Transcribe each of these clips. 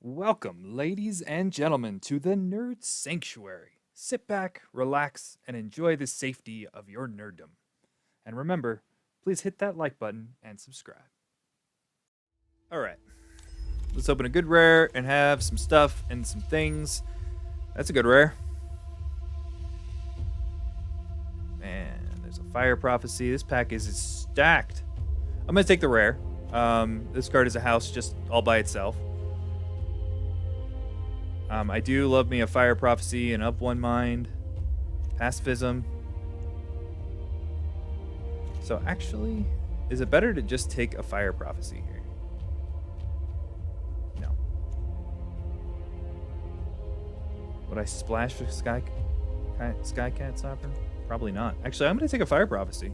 Welcome, ladies and gentlemen, to the Nerd Sanctuary. Sit back, relax, and enjoy the safety of your nerddom. And remember, please hit that like button and subscribe. All right, let's open a good rare and have some stuff and some things. That's a good rare. Man, there's a fire prophecy. This pack is stacked. I'm gonna take the rare. This card is a house just all by itself. I do love me a fire prophecy, an up one mind, pacifism. So actually, is it better to just take a fire prophecy here? No. Would I splash with Skycat Sovereign? Probably not. Actually, I'm going to take a fire prophecy.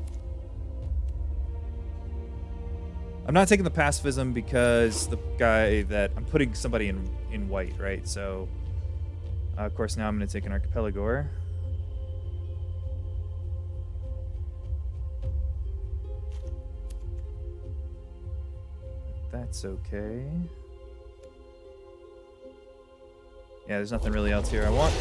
I'm not taking the pacifism because the guy that I'm putting somebody in white, right? So, of course, now I'm going to take an Archipelagore. That's okay. Yeah, there's nothing really else here I want.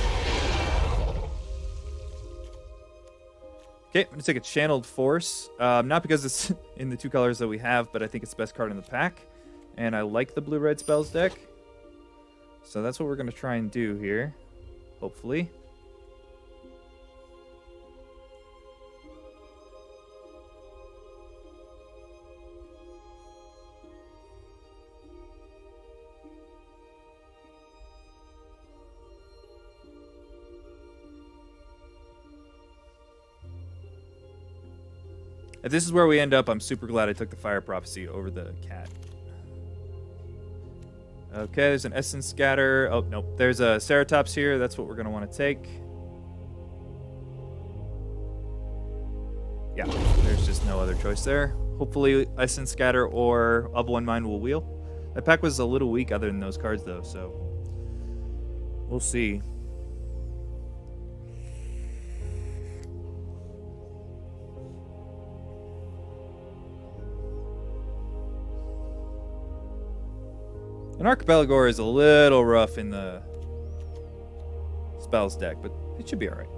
Okay, I'm going to take a Channeled Force. Not because it's in the two colors that we have, but I think it's the best card in the pack. And I like the blue-red spells deck. So that's what we're going to try and do here. Hopefully. If this is where we end up, I'm super glad I took the Fire Prophecy over the cat. Okay, there's an Essence Scatter. Oh, nope. There's a Ceratops here. That's what we're going to want to take. Yeah, there's just no other choice there. Hopefully, Essence Scatter or Of One Mind will wheel. That pack was a little weak other than those cards, though, so we'll see. An Archipelagore is a little rough in the spells deck, but it should be alright.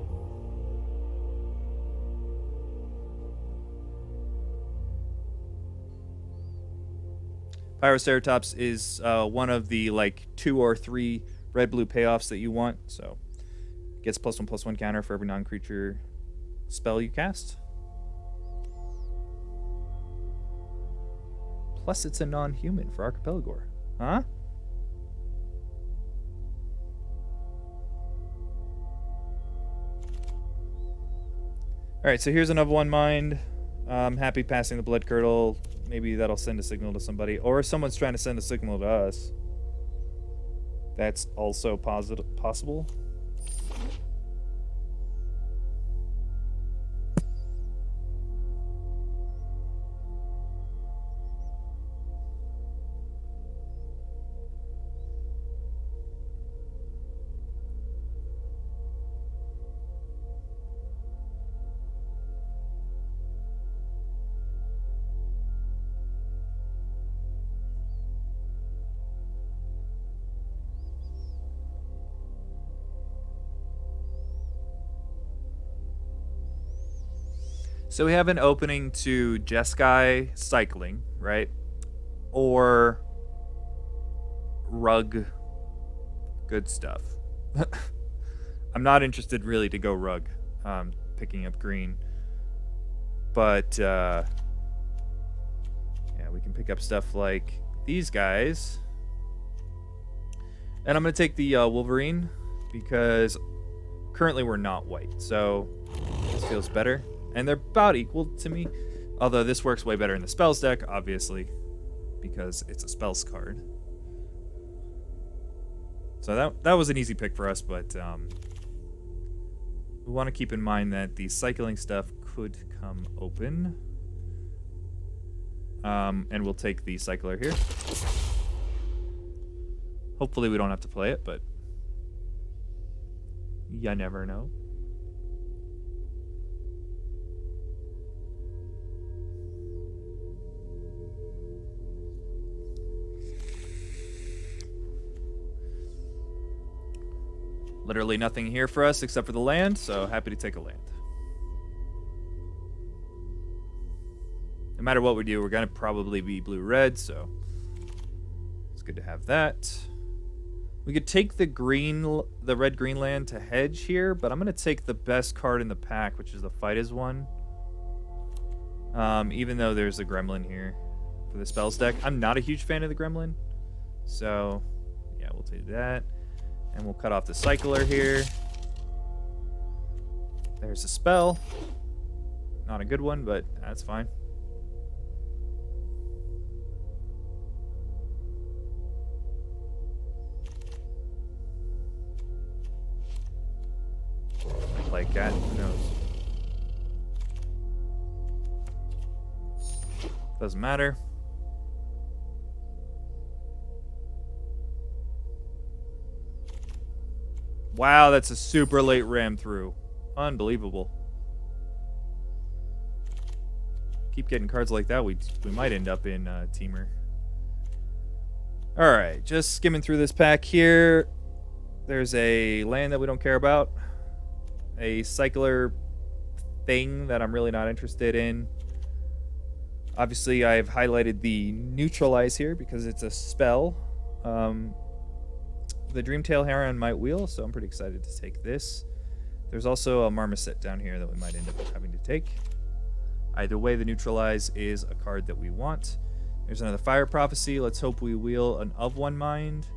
Pyroceratops is one of the like 2 or 3 red-blue payoffs that you want, so gets +1/+1 counter for every non-creature spell you cast. Plus it's a non-human for Archipelagore. Huh? Alright, so here's another one mind. I'm happy passing the Blood Curdle. Maybe that'll send a signal to somebody. Or if someone's trying to send a signal to us. That's also possible. So we have an opening to Jeskai Cycling, right? Or Rug. Good stuff. I'm not interested really to go Rug, picking up green. But, yeah, we can pick up stuff like these guys. And I'm going to take the Wolverine because currently we're not white. So this feels better. And they're about equal to me. Although this works way better in the spells deck, obviously, because it's a spells card. So that was an easy pick for us, but we want to keep in mind that the cycling stuff could come open. And we'll take the cycler here. Hopefully we don't have to play it, but you never know. Literally nothing here for us except for the land, so happy to take a land. No matter what we do, we're going to probably be blue-red, so it's good to have that. We could take the red-green land to hedge here, but I'm going to take the best card in the pack, which is the Fight as one. Even though there's a gremlin here for the spells deck. I'm not a huge fan of the gremlin, so yeah, we'll take that. And we'll cut off the cycler here. There's a spell. Not a good one, but that's fine. Play cat, who knows? Doesn't matter. Wow, that's a super late ram through. Unbelievable. Keep getting cards like that, we might end up in Teamer. Alright, just skimming through this pack here. There's a land that we don't care about. A cycler thing that I'm really not interested in. Obviously, I've highlighted the neutralize here because it's a spell. The Dreamtail Heron might wheel, so I'm pretty excited to take this. There's also a Marmoset down here that we might end up having to take. Either way, the neutralize is a card that we want. There's another Fire Prophecy. Let's hope we wheel an of one mind.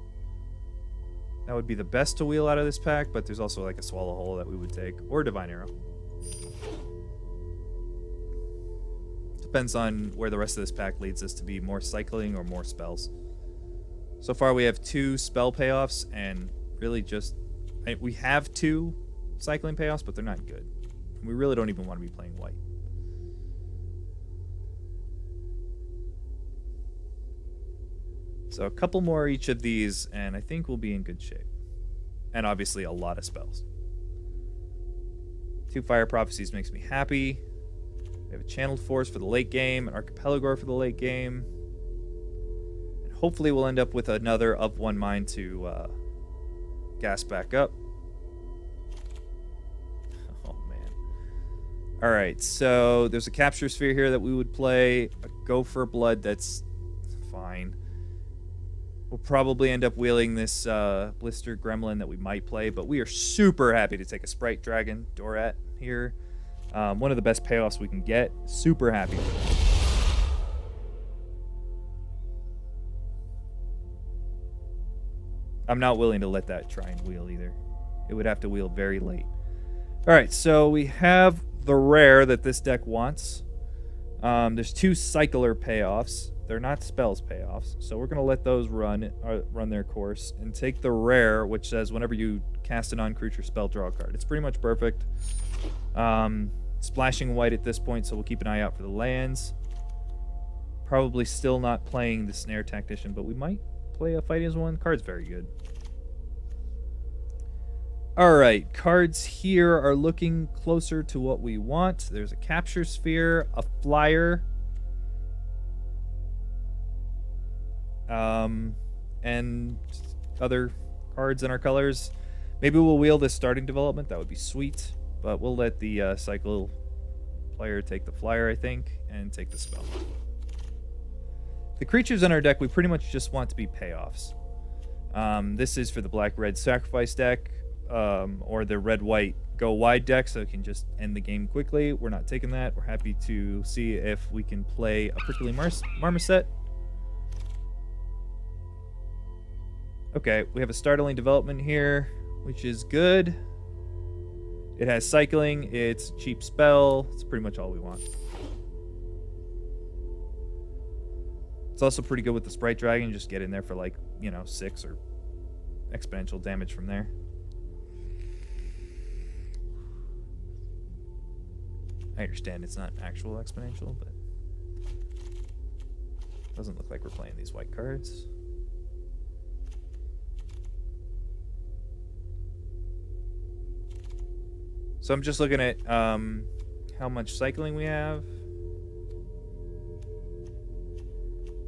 That would be the best to wheel out of this pack, but there's also like a Swallow Hole that we would take, or Divine Arrow. Depends on where the rest of this pack leads us to be more cycling or more spells. So far we have 2 spell payoffs and really just... we have 2 cycling payoffs, but they're not good. We really don't even want to be playing white. So a couple more each of these, and I think we'll be in good shape. And obviously a lot of spells. 2 Fire Prophecies makes me happy. We have a Channeled Force for the late game, an Archipelago for the late game. And hopefully we'll end up with another of one mind to gas back up. Oh, man. Alright, so there's a Capture Sphere here that we would play. A Go for Blood, that's fine. We'll probably end up wheeling this Blister Gremlin that we might play, but we are super happy to take a Sprite Dragon Dorat here. One of the best payoffs we can get. Super happy for that. I'm not willing to let that try and wheel either. It would have to wheel very late. Alright, so we have the rare that this deck wants. There's 2 cycler payoffs. They're not spells payoffs, so we're going to let those run their course and take the rare, which says whenever you cast a non-creature spell, draw a card. It's pretty much perfect. Splashing white at this point, so we'll keep an eye out for the lands. Probably still not playing the Snare Tactician, but we might play a Fight as one. Card's very good. Alright, cards here are looking closer to what we want. There's a Capture Sphere, a Flyer, and other cards in our colors. Maybe we'll wheel this Starting Development. That would be sweet. But we'll let the cycle player take the Flyer, I think, and take the spell. The creatures in our deck, we pretty much just want to be payoffs. This is for the black-red sacrifice deck, or the red-white go wide deck, so it can just end the game quickly. We're not taking that. We're happy to see if we can play a Prickly Marmoset. Okay, we have a Startling Development here, which is good. It has cycling, it's a cheap spell, it's pretty much all we want. It's also pretty good with the Sprite Dragon, just get in there for like, 6 or exponential damage from there. I understand it's not actual exponential, but doesn't look like we're playing these white cards. So I'm just looking at how much cycling we have,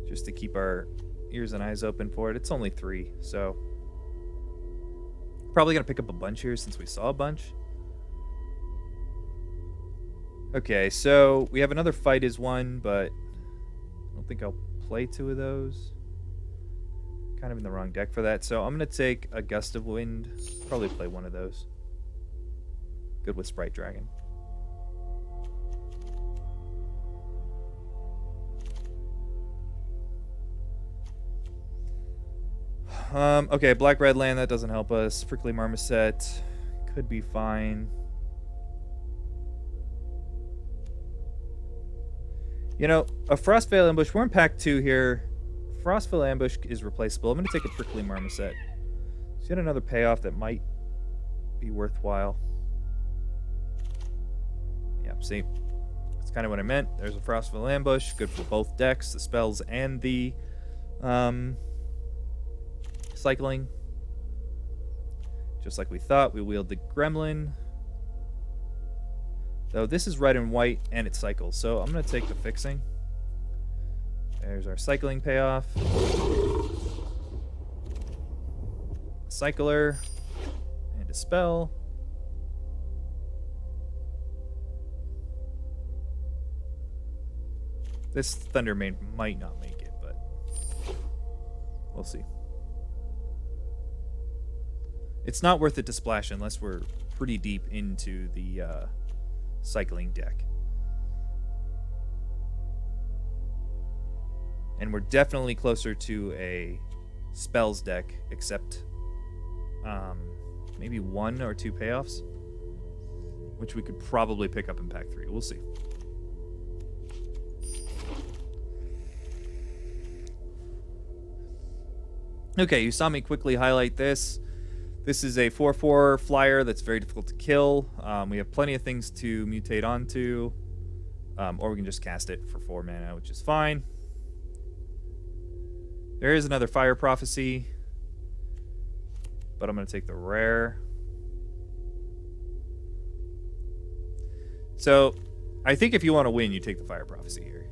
just to keep our ears and eyes open for it. It's only 3, so Probably gonna pick up a bunch here since we saw a bunch. Okay, so we have another fight is one, but I don't think I'll play 2 of those. Kind of in the wrong deck for that, so I'm gonna take a Gust of Wind. Probably play 1 of those. Good with Sprite Dragon. Okay, black-red land, that doesn't help us. Prickly Marmoset could be fine. You know, a Frostveil Ambush, we're in pack 2 here. Frostveil Ambush is replaceable. I'm going to take a Prickly Marmoset. So yet another payoff that might be worthwhile. Yeah, see, that's kind of what I meant. There's a Frostveil Ambush, good for both decks, the spells and the cycling. Just like we thought, we wield the Gremlin. Though this is red and white and it cycles, so I'm going to take the fixing. There's our cycling payoff. Cycler and a spell. This Thunder Mane might not make it, but we'll see. It's not worth it to splash unless we're pretty deep into the cycling deck. And we're definitely closer to a spells deck, except maybe 1 or 2 payoffs, which we could probably pick up in pack 3. We'll see. Okay, you saw me quickly highlight this. This is a 4/4 flyer that's very difficult to kill. We have plenty of things to mutate onto, or we can just cast it for 4 mana, which is fine. There is another Fire Prophecy, but I'm going to take the rare. So, I think if you want to win, you take the Fire Prophecy here.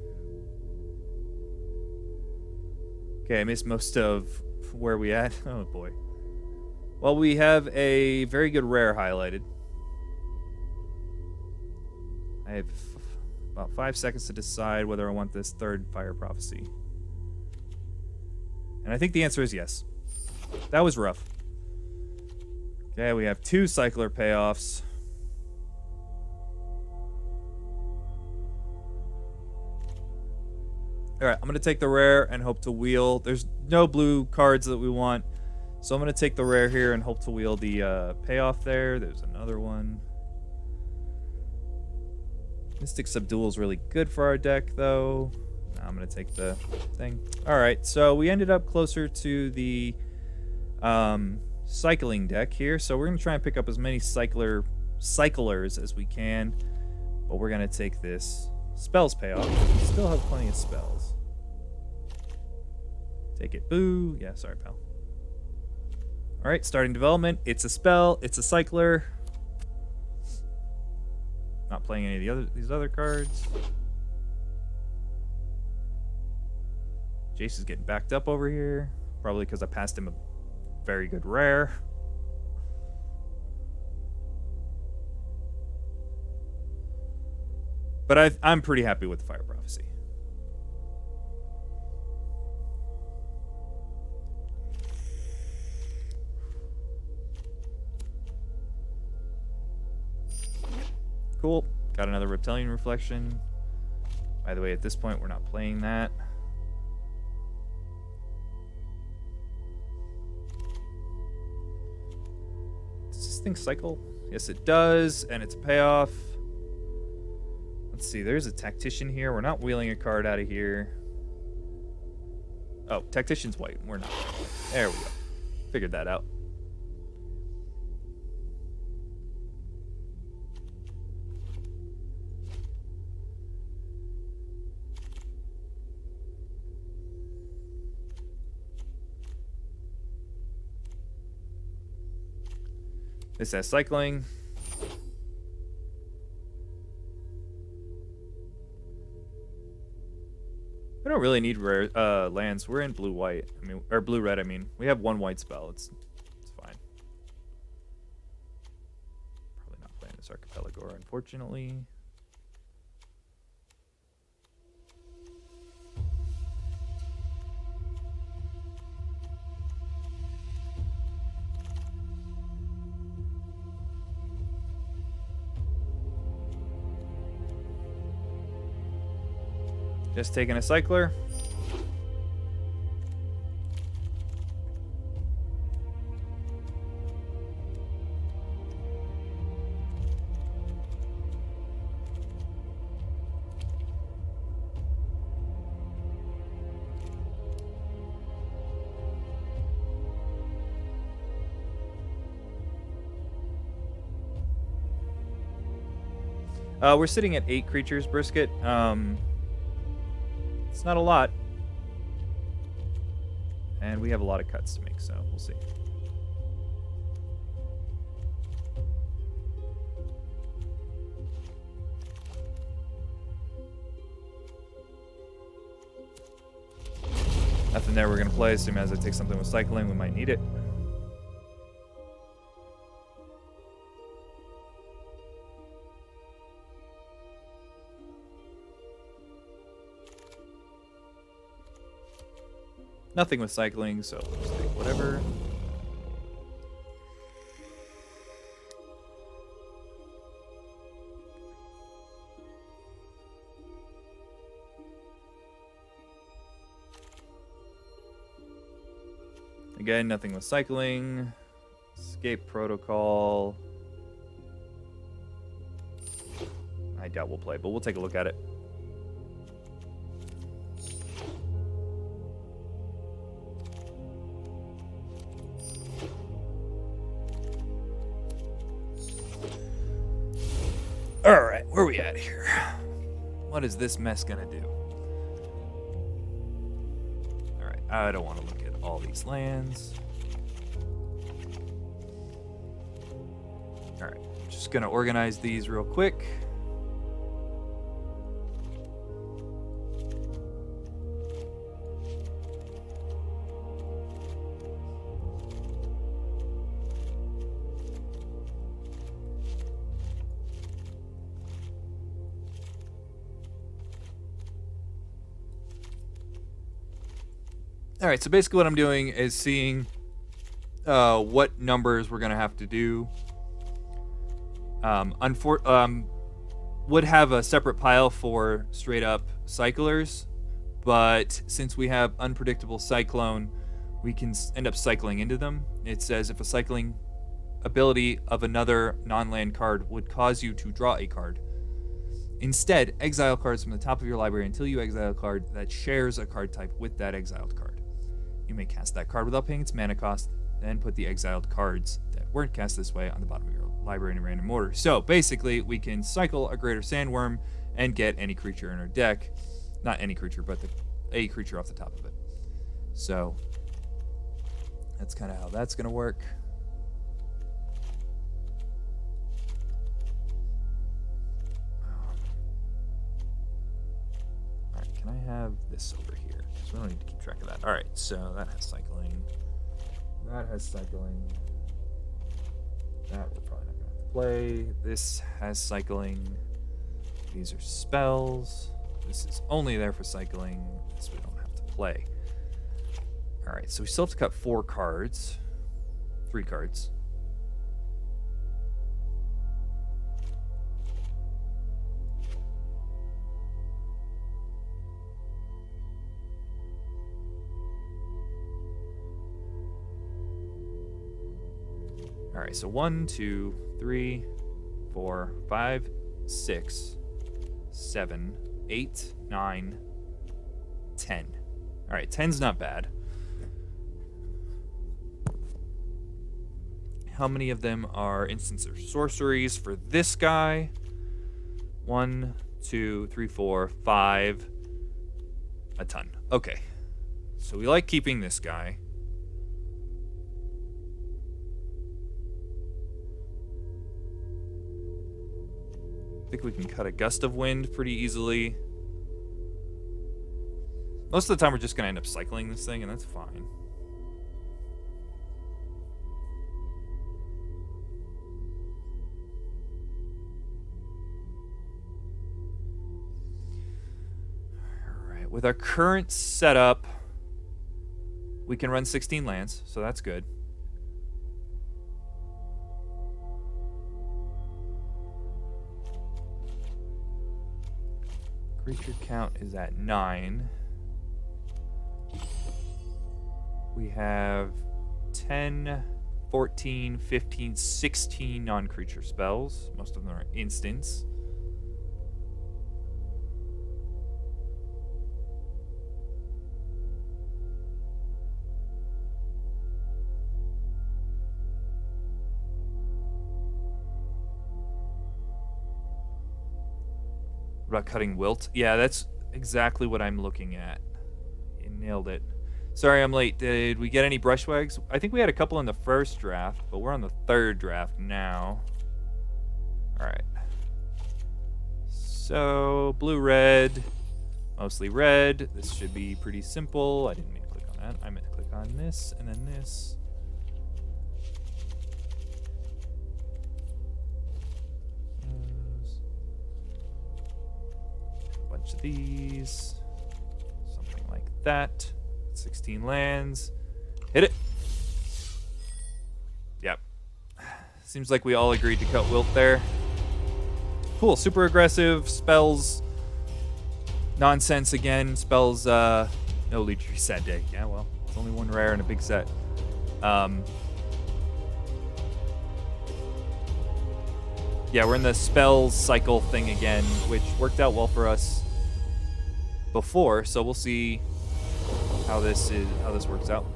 Okay, I missed most of where we at. Oh boy. Well, we have a very good rare highlighted. I have about 5 seconds to decide whether I want this third Fire Prophecy. And I think the answer is yes. That was rough. Okay, we have 2 Cycler payoffs. Alright, I'm going to take the rare and hope to wheel. There's no blue cards that we want. So I'm going to take the rare here and hope to wheel the payoff there. There's another one. Mystic Subdual is really good for our deck, though. Now I'm going to take the thing. All right, so we ended up closer to the cycling deck here. So we're going to try and pick up as many cyclers as we can. But we're going to take this spells payoff. We still have plenty of spells. Take it. Boo. Yeah, sorry, pal. All right, starting development. It's a spell. It's a cycler. Not playing any of these other cards. Jace is getting backed up over here. Probably because I passed him a very good rare. But I'm pretty happy with the Fire Prophecy. Cool. Got another Reptilian Reflection. By the way, at this point, we're not playing that. Does this thing cycle? Yes, it does, and it's a payoff. Let's see, there's a Tactician here. We're not wheeling a card out of here. Oh, Tactician's white. We're not. There we go. Figured that out. This has cycling. We don't really need rare lands. We're in blue-white. I mean, or blue-red. I mean, we have 1 white spell. It's fine. this archipelago, unfortunately. Just taking a cycler. We're sitting at 8 creatures, Brisket. It's not a lot. And we have a lot of cuts to make, so we'll see. Nothing there we're going to play. As soon as I take something with cycling, we might need it. Nothing with cycling, so we'll just take whatever. Again, nothing with cycling. Escape protocol. I doubt we'll play, but we'll take a look at it. Alright, where are we at here? What is this mess gonna do? Alright, I don't want to look at all these lands. Alright, just gonna organize these real quick. All right, so basically what I'm doing is seeing what numbers we're going to have to do. Would have a separate pile for straight up cyclers, but since we have unpredictable cyclone, we can end up cycling into them. It says if a cycling ability of another non-land card would cause you to draw a card. Instead, exile cards from the top of your library until you exile a card that shares a card type with that exiled card. You may cast that card without paying its mana cost, then put the exiled cards that weren't cast this way on the bottom of your library in a random order. So basically, we can cycle a Greater Sandworm and get any creature in our deck. Not any creature, but a creature off the top of it. So that's kind of how that's going to work. All right, can I have this over here? Because we don't need to keep track of that. All right, so that has cycling. That has cycling. That we're probably not going to have to play. This has cycling. These are spells. This is only there for cycling. This we don't have to play. All right, so we still have to cut 4 cards. 3 cards. All right, so 1, 2, 3, 4, 5, 6, 7, 8, 9, 10. All right, 10's not bad. How many of them are instants or sorceries for this guy? 1, 2, 3, 4, 5. A ton. Okay. So we like keeping this guy. I think we can cut a Gust of Wind pretty easily. Most of the time we're just going to end up cycling this thing, and that's fine. with our current setup, we can run 16 lands, so that's good. Creature count is at 9. We have 10, 14, 15, 16 non-creature spells. Most of them are instants. What about cutting wilt? Yeah, that's exactly what I'm looking at. You nailed it. Sorry I'm late. Did we get any brushwags? I think we had a couple in the first draft, but we're on the third draft now. Alright. So, blue, red. Mostly red. This should be pretty simple. I didn't mean to click on that. I meant to click on this, and then this. A bunch of these. Something like that. 16 lands. Hit it. Yep. Seems like we all agreed to cut wilt there. Cool. Super aggressive. Spells. Nonsense again. Spells. No leech reset day. Yeah, well, it's only one rare and a big set. Yeah, we're in the spells cycle thing again, which worked out well for us before, so we'll see how this works out.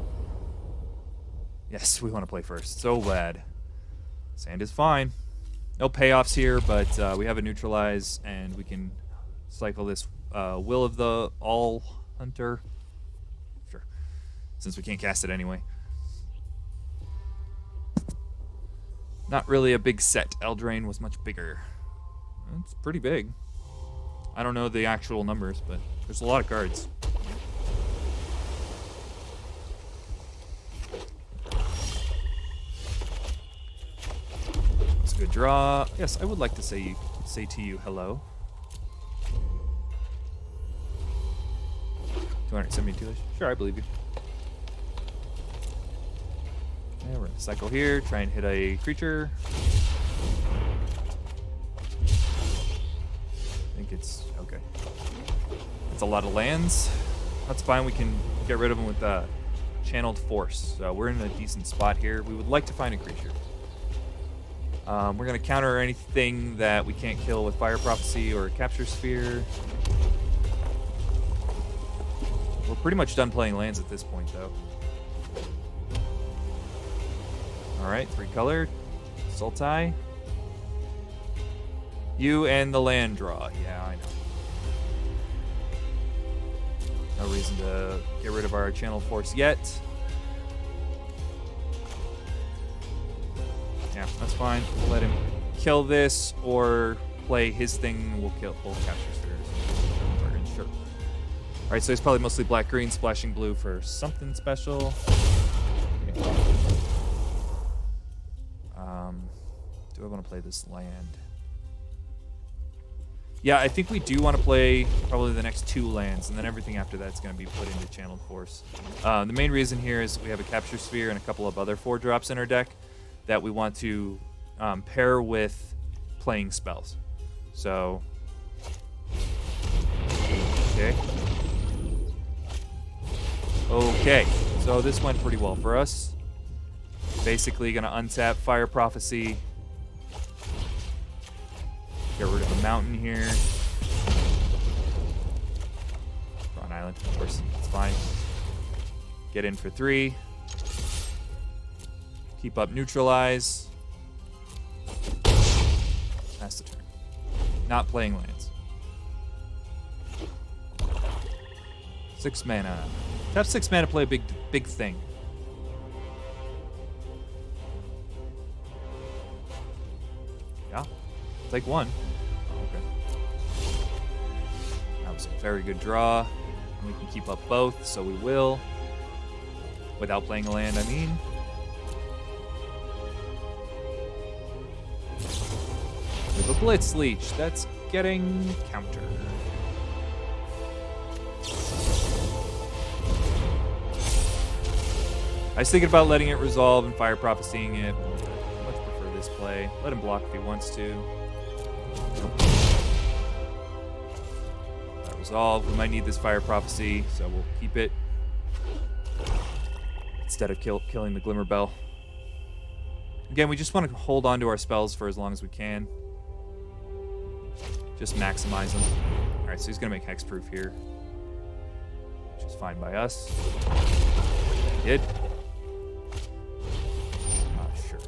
Yes, we want to play first. So bad. Sand is fine. No payoffs here, but we have a neutralize, and we can cycle this Will of the All Hunter. Sure. Since we can't cast it anyway. Not really a big set. Eldraine was much bigger. It's pretty big. I don't know the actual numbers, but there's a lot of cards. That's a good draw. Yes, I would like to say to you hello. 272-ish. Sure, I believe you. Yeah, we're gonna cycle here, try and hit a creature. I think it's okay. It's a lot of lands. That's fine. We can get rid of them with Channeled Force. So we're in a decent spot here. We would like to find a creature. We're gonna counter anything that we can't kill with Fire Prophecy or Capture Sphere. We're pretty much done playing lands at this point, though. Alright, 3 color. Sultai. You and the land draw. Yeah, I know. No reason to get rid of our Channel Force yet. Yeah, that's fine. We'll let him kill this or play his thing. We'll capture spheres. Sure. Alright, so he's probably mostly black-green, splashing blue for something special. Okay. Do I want to play this land? Yeah, I think we do want to play probably the next 2 lands, and then everything after that's going to be put into Channeled Force. The main reason here is we have a Capture Sphere and a couple of other 4-drops in our deck that we want to pair with playing spells. So, okay. Okay, so this went pretty well for us. Basically going to untap Fire Prophecy. Get rid of a mountain here. Draw an island, of course. It's fine. Get in for 3. Keep up neutralize. Pass the turn. Not playing lands. 6 mana. Tap 6 mana to play a big thing. Yeah. Take 1. Oh, okay. That was a very good draw. And we can keep up both, so we will. Without playing a land, I mean. We have a Blitz Leech. That's getting counter. I was thinking about letting it resolve and fire prophecying it. I much prefer this play. Let him block if he wants to. That resolve. We might need this fire prophecy, so we'll keep it instead of killing the Glimmer Bell. Again, we just want to hold on to our spells for as long as we can. Just maximize them. Alright, so he's going to make hexproof here. Which is fine by us. He did. Sure.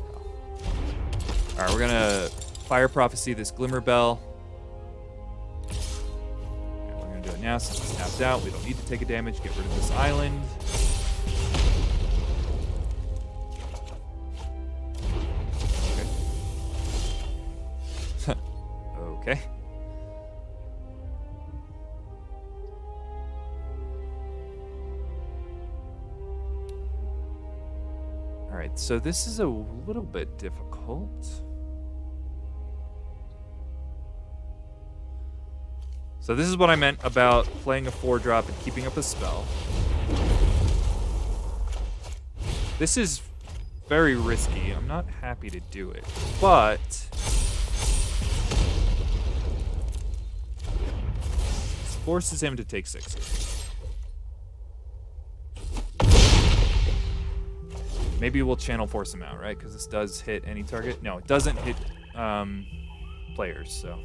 Alright, we're going to fire prophecy this Glimmer Bell. And we're going to do it now since it's tapped out. We don't need to take a damage. Get rid of this island. Okay. All right, so this is a little bit difficult. So this is what I meant about playing a 4-drop and keeping up a spell. This is very risky. I'm not happy to do it, but forces him to take 6. Maybe we'll channel force him out, right? Because this does hit any target. No, it doesn't hit players, so.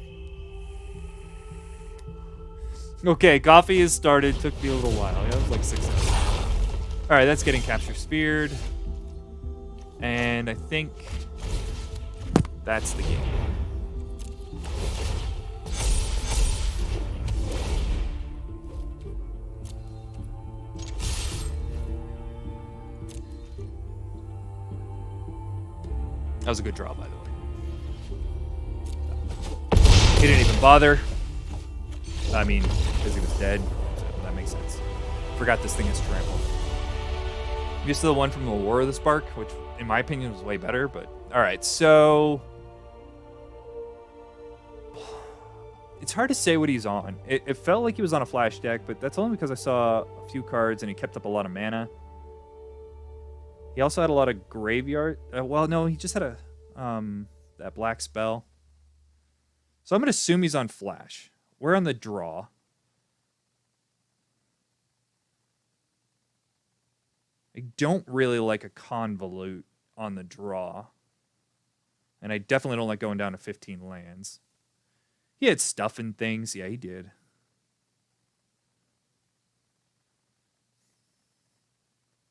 Okay, coffee has started. Took me a little while. Yeah, it was like 6 hours. All right, that's getting capture speared. And I think that's the game. That was a good draw, by the way. He didn't even bother. I mean, because he was dead. So that makes sense. Forgot this thing is trampled. I'm used to the one from the War of the Spark, which, in my opinion, was way better. But all right, so it's hard to say what he's on. It felt like he was on a flash deck, but that's only because I saw a few cards and he kept up a lot of mana. He also had a lot of graveyard. Well, no, he just had a that black spell. So I'm going to assume he's on flash. We're on the draw. I don't really like a convolute on the draw. And I definitely don't like going down to 15 lands. He had stuff and things. Yeah, he did.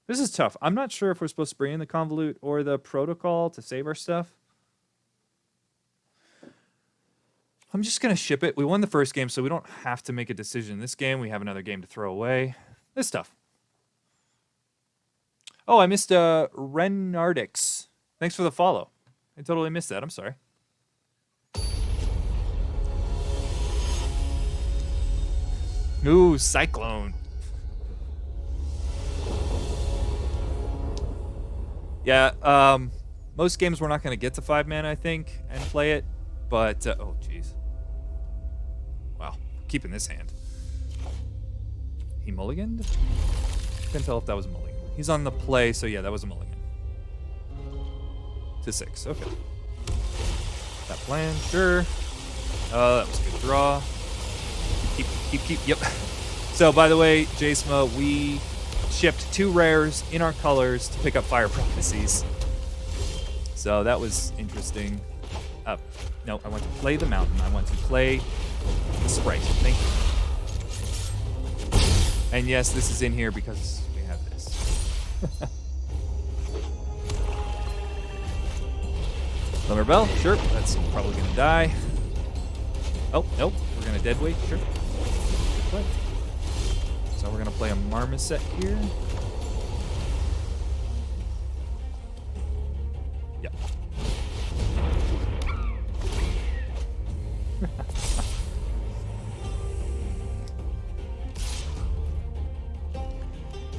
This is tough. I'm not sure if we're supposed to bring in the convolute or the protocol to save our stuff. I'm just going to ship it. We won the first game, so we don't have to make a decision this game. We have another game to throw away. This stuff. Oh, I missed Renardix. Thanks for the follow. I totally missed that. I'm sorry. Ooh, Cyclone. Yeah, most games we're not going to get to 5 mana, I think, and play it. But, oh, jeez. Wow, keeping this hand. He mulliganed? Couldn't tell if that was a mulligan. He's on the play, so yeah, that was a mulligan. To 6, okay. That plan, sure. That was a good draw. Keep, yep. So, by the way, JSMA, we shipped 2 rares in our colors to pick up Fire Prophecies. So that was interesting. No, I want to play the mountain. I want to play the sprite. Thank you. And yes, this is in here because we have this. Glimmer Bell, sure. That's probably going to die. Oh, nope. We're going to deadweight, sure. Good play. So we're going to play a Marmoset here. Yep.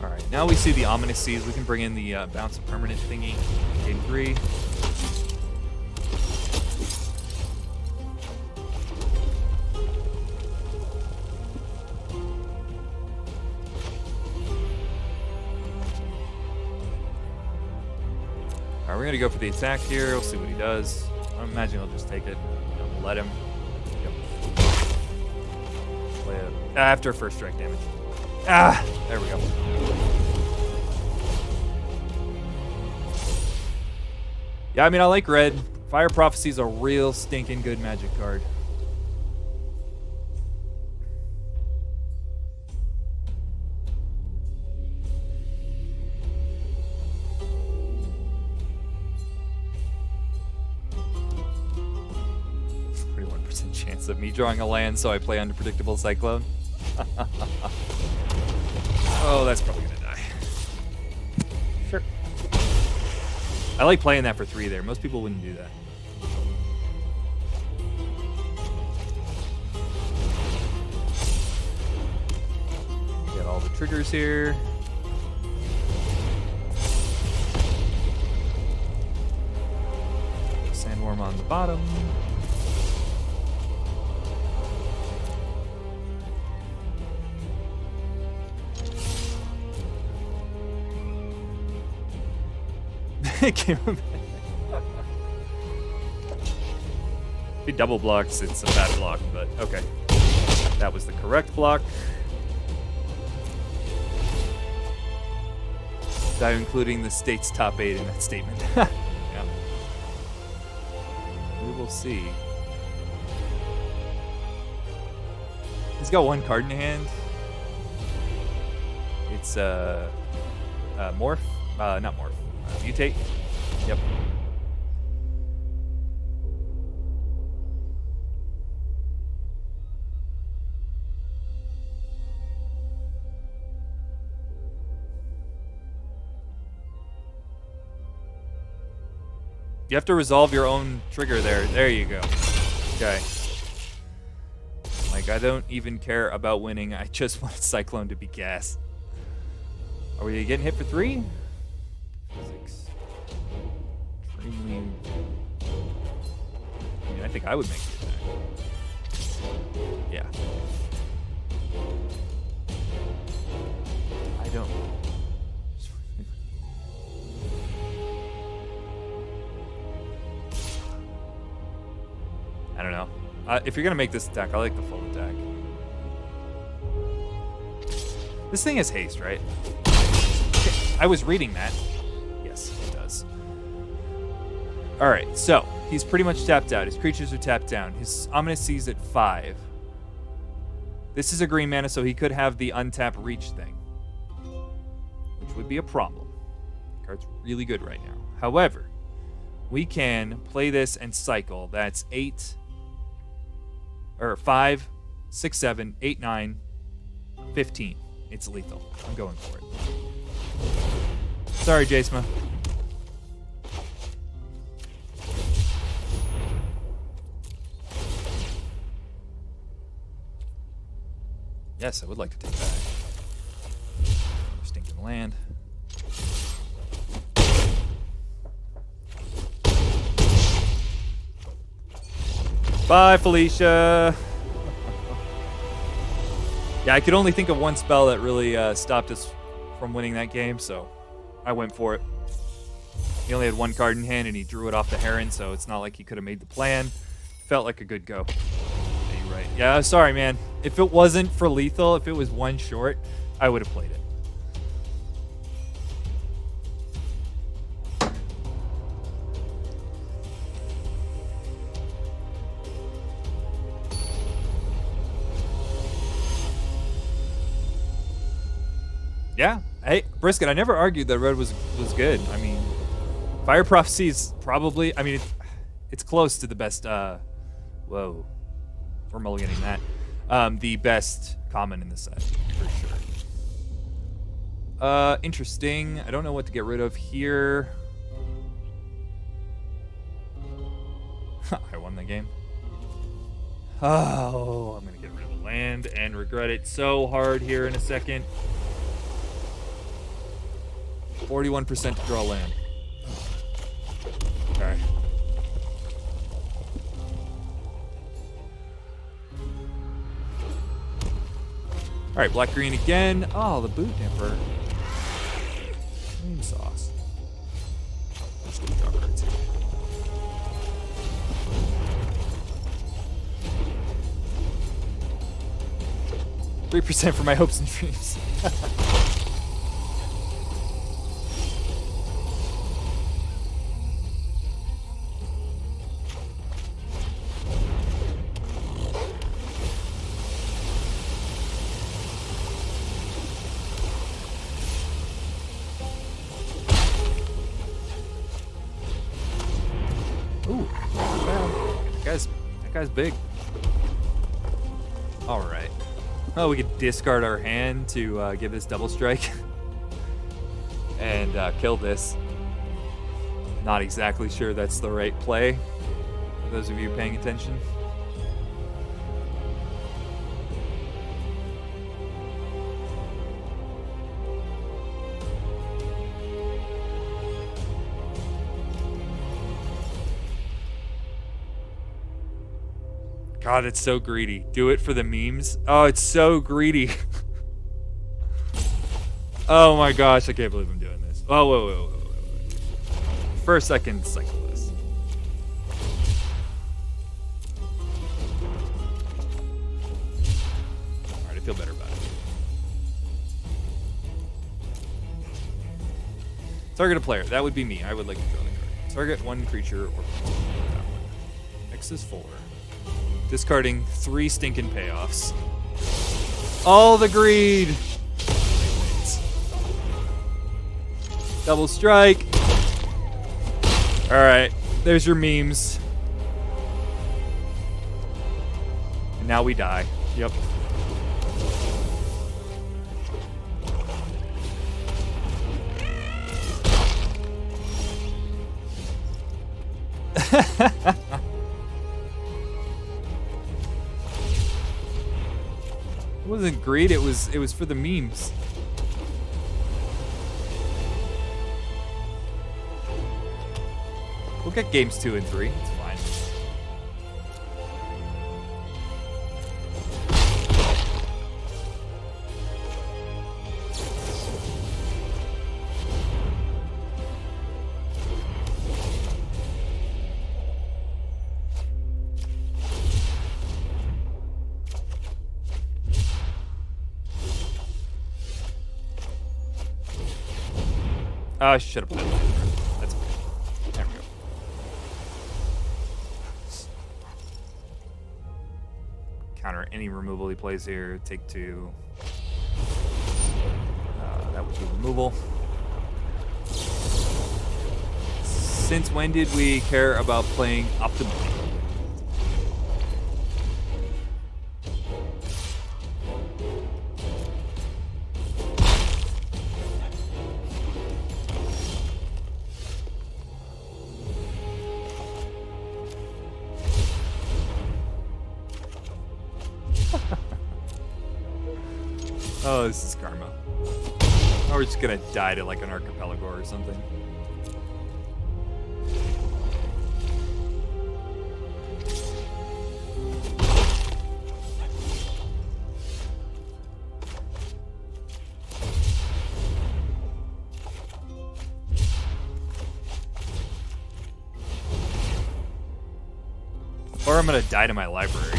All right, now we see the Ominous Seas. We can bring in the bounce of permanent thingy. Game 3. Alright, we're gonna go for the attack here. We'll see what he does. I imagine he'll just take it. We'll let him. Yep. Play it after first strike damage. Ah! There we go. Yeah, I mean, I like red. Fire Prophecy is a real stinking good magic card. Chance of me drawing a land, so I play Unpredictable Cyclone. Oh, that's probably gonna die. Sure. I like playing that for 3 there. Most people wouldn't do that. Get all the triggers here. Sandworm on the bottom. If he double blocks, it's a bad block, but okay. That was the correct block. Without including the state's top 8 in that statement. Yeah. We will see. He's got 1 card in hand. It's Morph? Not Morph. Mutate? Yep. You have to resolve your own trigger there. There you go. Okay. Like, I don't even care about winning. I just want Cyclone to be gas. Are we getting hit for 3? 6. Extremely. I mean, I think I would make it attack. Yeah. I don't. I don't know. If you're gonna make this attack, I like the full attack. This thing has haste, right? Okay. I was reading that. Yes, it does. All right, so he's pretty much tapped out. His creatures are tapped down. His Ominous Sea's at 5. This is a green mana, so he could have the untap reach thing, which would be a problem. The card's really good right now. However, we can play this and cycle. That's 5, 6, 7, 8, 9, 15. It's lethal. I'm going for it. Sorry, Jasma. Yes, I would like to take that. Stinking land. Bye, Felicia. Yeah, I could only think of one spell that really stopped us from winning that game, so I went for it. He only had 1 card in hand, and he drew it off the Heron, so it's not like he could have made the plan. Felt like a good go. Yeah, you're right. Yeah, sorry, man. If it wasn't for lethal, if it was 1 short, I would have played it. Yeah. Hey, Brisket, I never argued that red was good. I mean, Fire Prophecy is probably, I mean, it's close to the best, whoa. We're mulliganing that. The best common in the set, for sure. Interesting. I don't know what to get rid of here. I won the game. Oh, I'm going to get rid of the land and regret it so hard here in a second. 41% to draw land. Okay. All right, black green again. Oh, the boot nipper. Cream sauce. Let's go 3% for my hopes and dreams. Ooh, not bad. That guy's big. All right. Oh, we could discard our hand to give this double strike and kill this. Not exactly sure that's the right play. For those of you paying attention. God, it's so greedy. Do it for the memes. Oh, it's so greedy. Oh my gosh, I can't believe I'm doing this. Oh, whoa. First, I can cycle this. Alright, I feel better about it. Target a player. That would be me. I would like to draw the card. Target one creature or that one. X is 4. Discarding 3 stinking payoffs. All the greed! Double strike. Alright, there's your memes. And now we die. Yep. It wasn't greed, it was for the memes. We'll get games 2 and 3. It's fine. Oh, I should have played that. That's okay. There we go. Counter any removal he plays here. Take 2. That would be removal. Since when did we care about playing optimally? Oh, this is karma. Or we're just gonna die to like an archipelago or something. Or I'm gonna die to my library.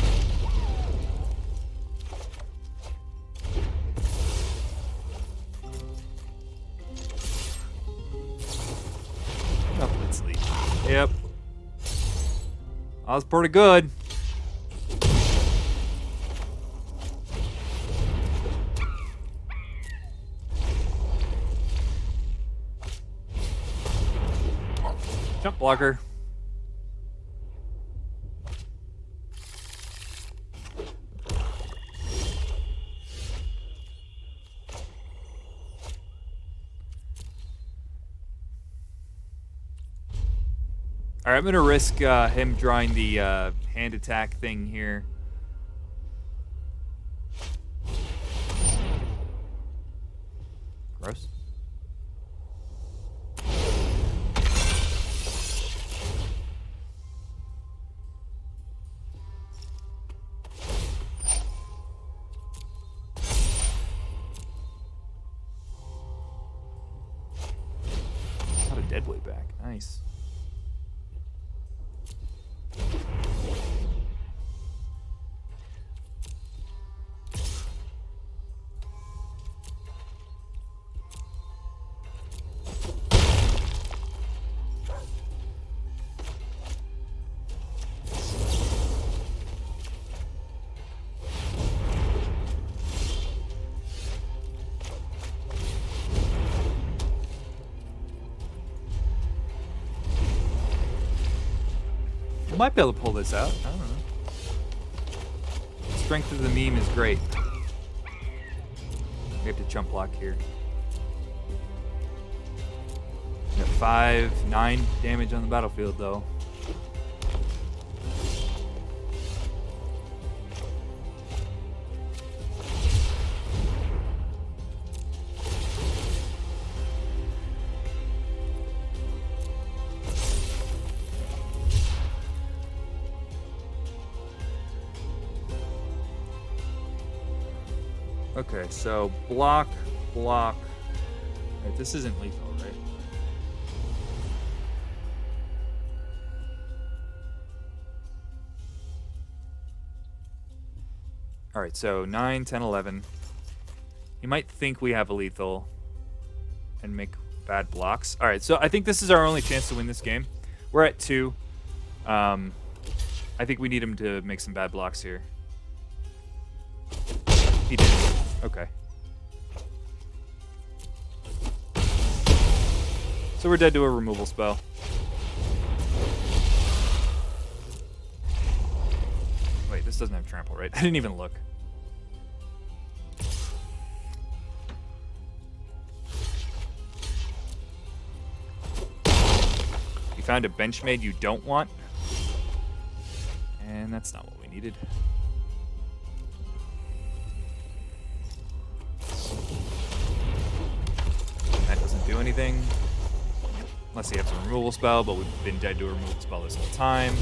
Yep. That was pretty good. Jump blocker. All right, I'm gonna risk him drawing the hand attack thing here. Gross. Got a deadweight back. Nice. Might be able to pull this out. I don't know. Strength of the meme is great. We have to jump block here. We got 9 damage on the battlefield, though. Okay, so block. Right, this isn't lethal, right? All right, so 9, 10, 11. You might think we have a lethal and make bad blocks. All right, so I think this is our only chance to win this game. We're at 2. I think we need him to make some bad blocks here. He did. Okay. So we're dead to a removal spell. Wait, this doesn't have trample, right? I didn't even look. You found a benchmade you don't want. And that's not what we needed. That doesn't do anything. Unless he has a removal spell, but we've been dead to a removal spell this whole time.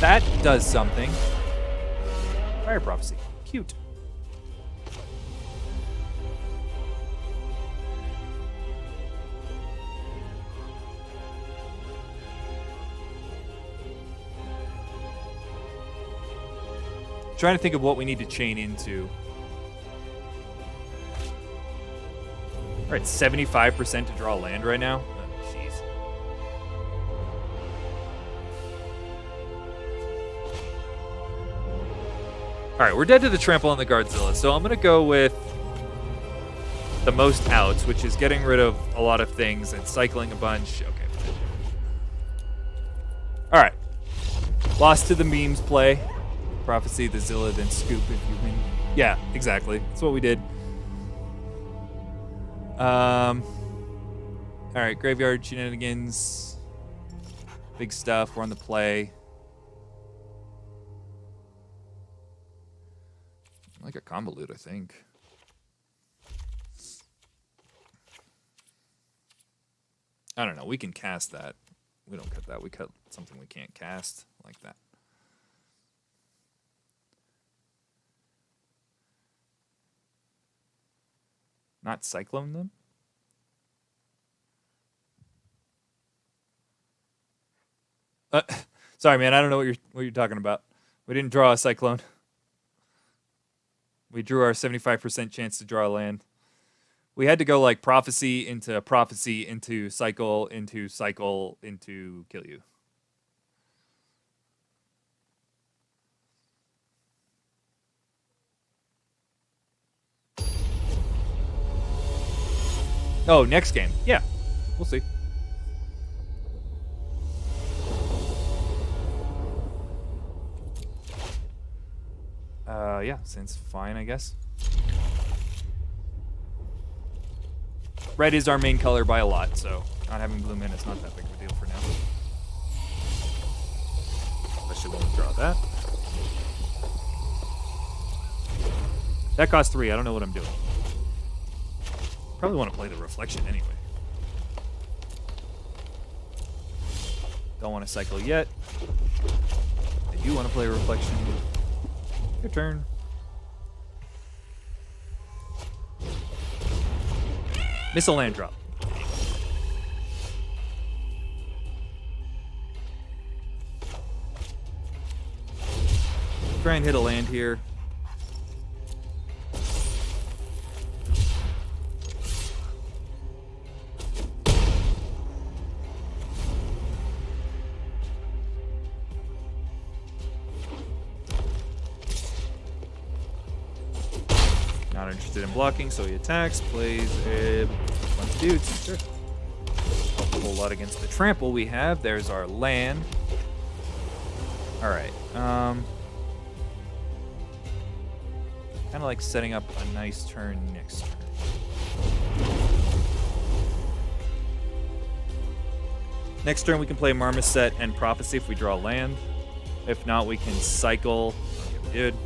That does something. Fire Prophecy. Cute. Trying to think of what we need to chain into. All right, 75% to draw land right now. Oh, jeez. All right, we're dead to the trample on the Guardzilla, so I'm gonna go with the most outs, which is getting rid of a lot of things and cycling a bunch. Okay. All right. Lost to the memes play. Prophecy the Zilla, then scoop if you win. Yeah, exactly. That's what we did. All right, graveyard shenanigans. Big stuff. We're on the play. I like a combo loot, I think. I don't know. We can cast that. We don't cut that. We cut something we can't cast like that. Not Cyclone them? Sorry, man. I don't know what you're talking about. We didn't draw a Cyclone. We drew our 75% chance to draw a land. We had to go like Prophecy into Cycle into kill you. Oh, next game. Yeah, we'll see. Yeah, seems fine, I guess. Red is our main color by a lot, so not having blue mana is not that big of a deal for now. Especially when we draw that. That costs 3. I don't know what I'm doing. Probably want to play the Reflection anyway. Don't want to cycle yet. I do want to play Reflection. Your turn. Missile land drop. Try and hit a land here. Not interested in blocking, so he attacks, plays a bunch of dudes. Sure. Help a whole lot against the trample we have. There's our land. All right. Kind of like setting up a nice turn next turn. Next turn we can play Marmoset and Prophecy if we draw land. If not, we can cycle. Okay, we did.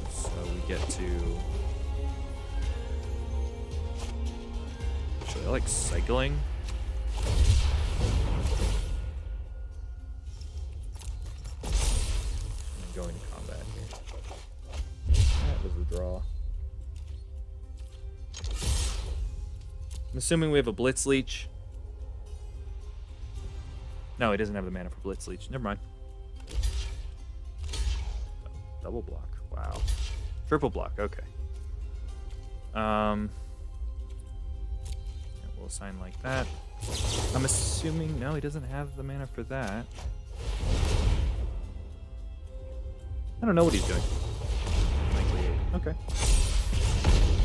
So we get to... Actually, I like cycling. I'm going to combat here. That was a draw. I'm assuming we have a Blitz Leech. No, he doesn't have the mana for Blitz Leech. Never mind. Double block. Wow. Triple block. Okay. We'll assign like that. I'm assuming... No, he doesn't have the mana for that. I don't know what he's doing. Okay.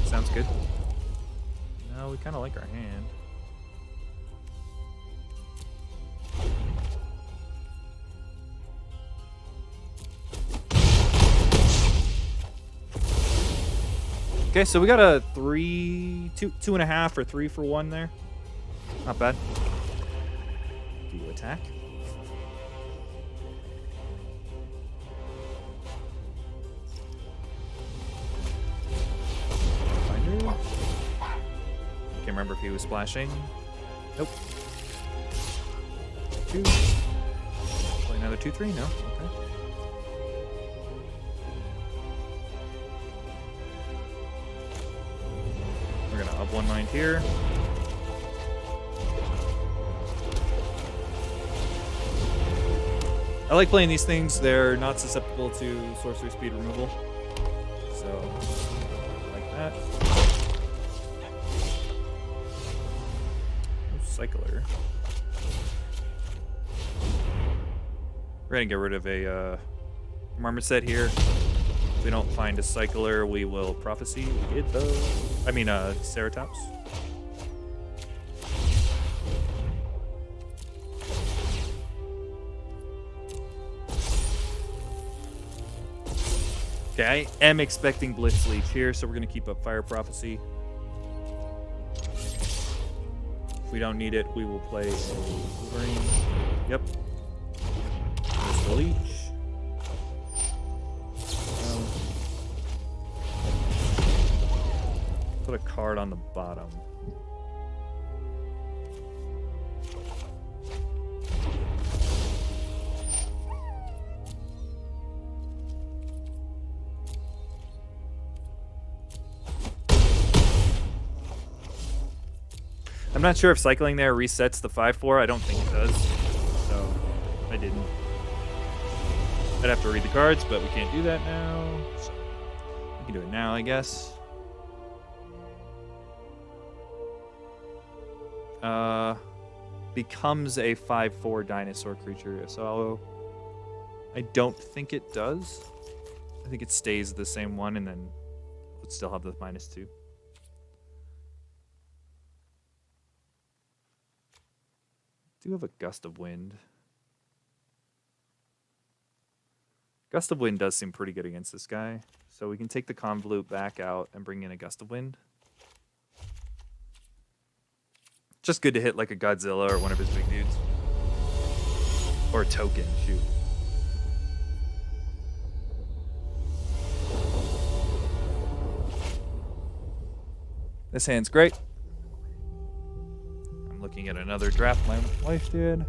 Sounds good. No, we kind of like our hand. Okay, so we got a 2.5 or 3 for 1 there. Not bad. Do you attack? Finder. Can't remember if he was splashing. Nope. 2. Play another 2/3. No. Okay. We're gonna up 1 mind here. I like playing these things. They're not susceptible to sorcery speed removal. So, like that. No cycler. We're gonna get rid of a Marmoset here. If we don't find a cycler, we will Prophecy. We did though. I mean, Ceratops. Okay, I am expecting Blitz Leech here, so we're going to keep up Fire Prophecy. If we don't need it, we will play a Wolverine. Yep. There's the Leech. Put a card on the bottom. I'm not sure if cycling there resets the 5/4. I don't think it does. So, I didn't. I'd have to read the cards, but we can't do that now. So, we can do it now, I guess. Becomes a 5/4 dinosaur creature. So, I don't think it does. I think it stays the same one, and then would still have the -2. Do have a Gust of Wind. Gust of Wind does seem pretty good against this guy. So we can take the Convolute back out and bring in a Gust of Wind. Just good to hit like a Godzilla or one of his big dudes. Or a token, shoot. This hand's great. I'm looking at another draft my wife did.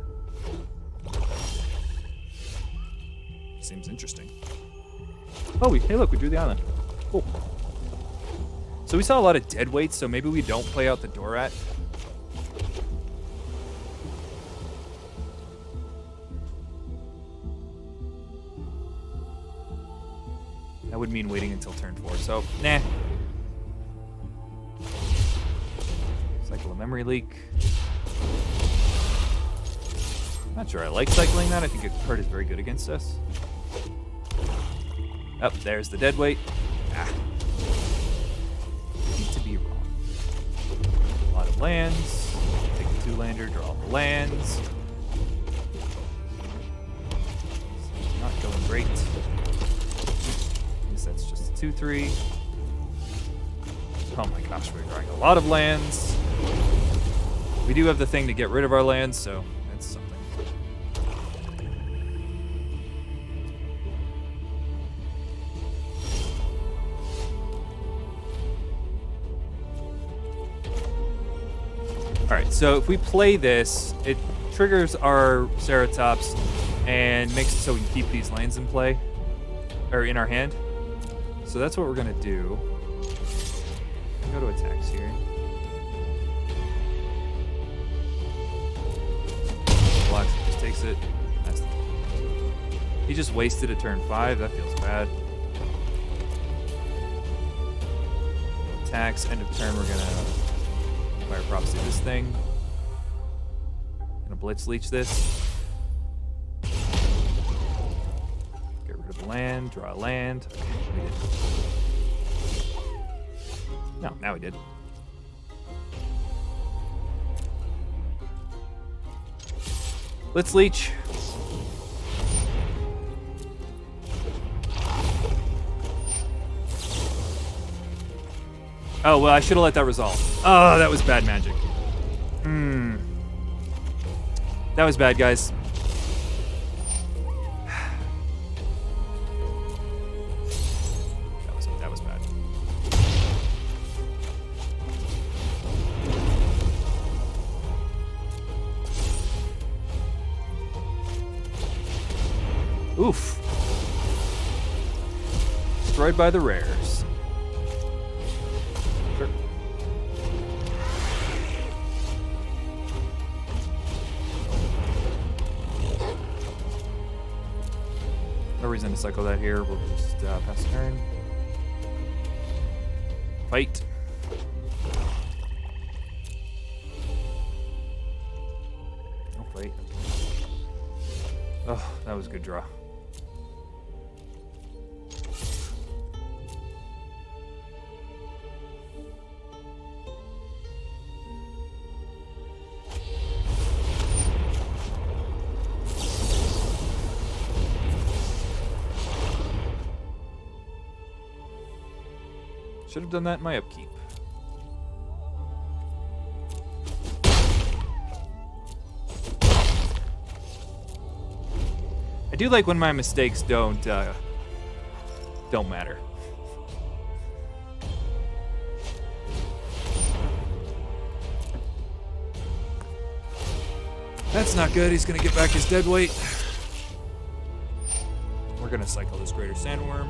Seems interesting. Oh, hey look, we drew the island. Cool. So we saw a lot of dead weights, so maybe we don't play out the Dorat. That would mean waiting until turn 4, so nah. Cycle a Memory Leak. Not sure I like cycling that. I think a card is very good against us. Oh, there's the dead weight. Ah. Need to be wrong. A lot of lands. Take a 2-lander, draw all the lands. Going great. I guess that's just a 2-3. Oh my gosh, we're drawing a lot of lands. We do have the thing to get rid of our lands, so that's something. Alright, so if we play this, it triggers our Ceratops and makes it so we can keep these lands in play, or in our hand. So that's what we're gonna do. Go to attacks here. Blocks, just takes it. He just wasted a turn 5. That feels bad. Attacks, end of turn. We're gonna fire prophecy this thing. Gonna blitz leech this. Get rid of the land. Draw a land. Okay, we did. No, now we did. Let's leech. Oh, well, I should have let that resolve. Oh, that was bad magic. That was bad, guys. That was bad. Oof. Destroyed by the rares. Sure. No reason to cycle that here. We'll just pass the turn. Fight. No fight. Oh, that was a good draw. Should have done that in my upkeep. I do like when my mistakes don't matter. That's not good. He's gonna get back his dead weight. We're gonna cycle this Greater Sandworm.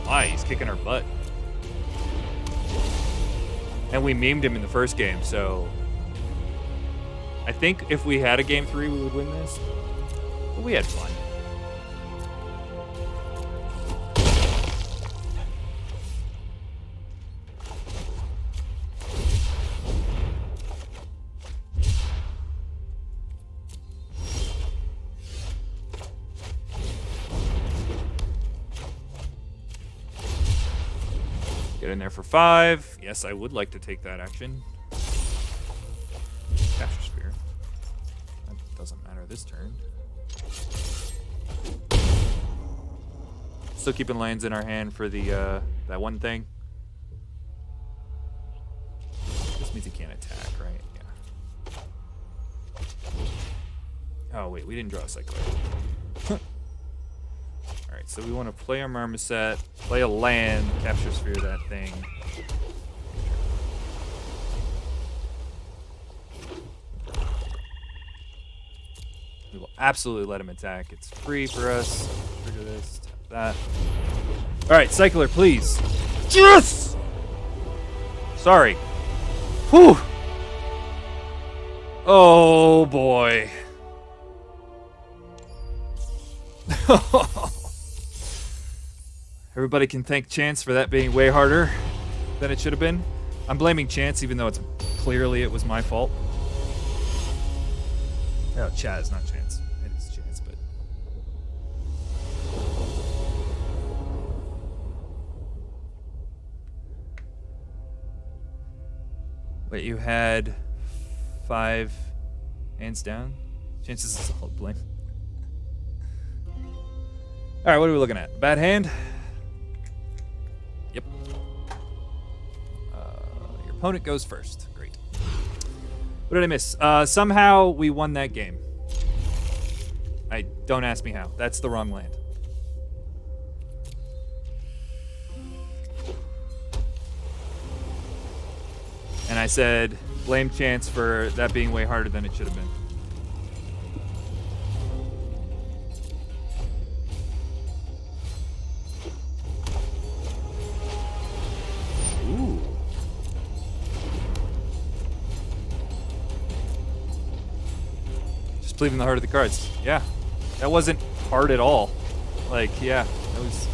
Why? He's kicking our butt. And we memed him in the first game, so I think if we had a game 3, we would win this. But we had fun. Get in there for 5. Yes, I would like to take that action. Capture Sphere. That doesn't matter this turn. Still keeping lands in our hand for the that one thing. This means he can't attack, right? Yeah. Oh wait, we didn't draw a cycler. Alright, so we want to play our Marmoset, play a land, capture sphere that thing. We will absolutely let him attack. It's free for us. Trigger this, tap that. Alright, cycler, please. Yes! Sorry. Whew! Oh boy. Everybody can thank Chance for that being way harder than it should have been. I'm blaming Chance, even though it's clearly it was my fault. Oh, Chaz, not Chance. It is Chance, but... Wait, you had 5 hands down? Chances is all blame. All right, what are we looking at? Bad hand? Yep. Your opponent goes first. Great. What did I miss? Somehow we won that game. Don't ask me how. That's the wrong land. And I said, blame chance for that being way harder than it should have been. Ooh. Just leaving the heart of the cards. Yeah. That wasn't hard at all. Like, yeah, that was...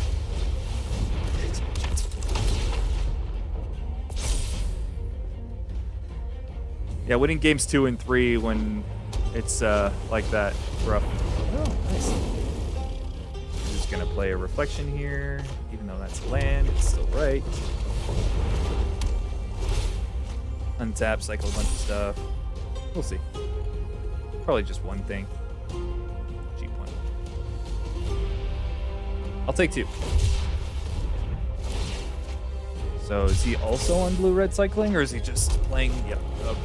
Yeah, winning games 2 and 3 when it's like that, rough. Oh, nice. I'm just gonna play a reflection here, even though that's land, it's still right. Untap, cycle a bunch of stuff. We'll see. Probably just one thing. Cheap one. I'll take 2. So is he also on blue-red cycling, or is he just playing? Yep. Okay.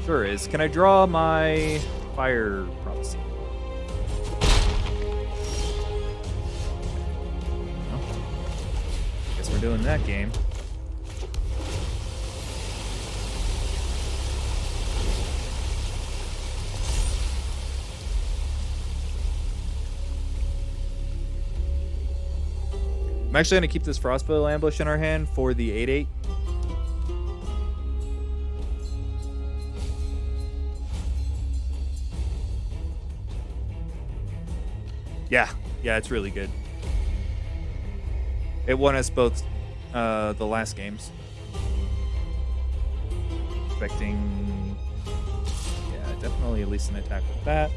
Sure is. Can I draw my fire prophecy? No. Guess we're doing that game. I'm actually going to keep this Frostboil ambush in our hand for the 8/8. Yeah, it's really good. It won us both the last games. Expecting, yeah, definitely at least an attack with that.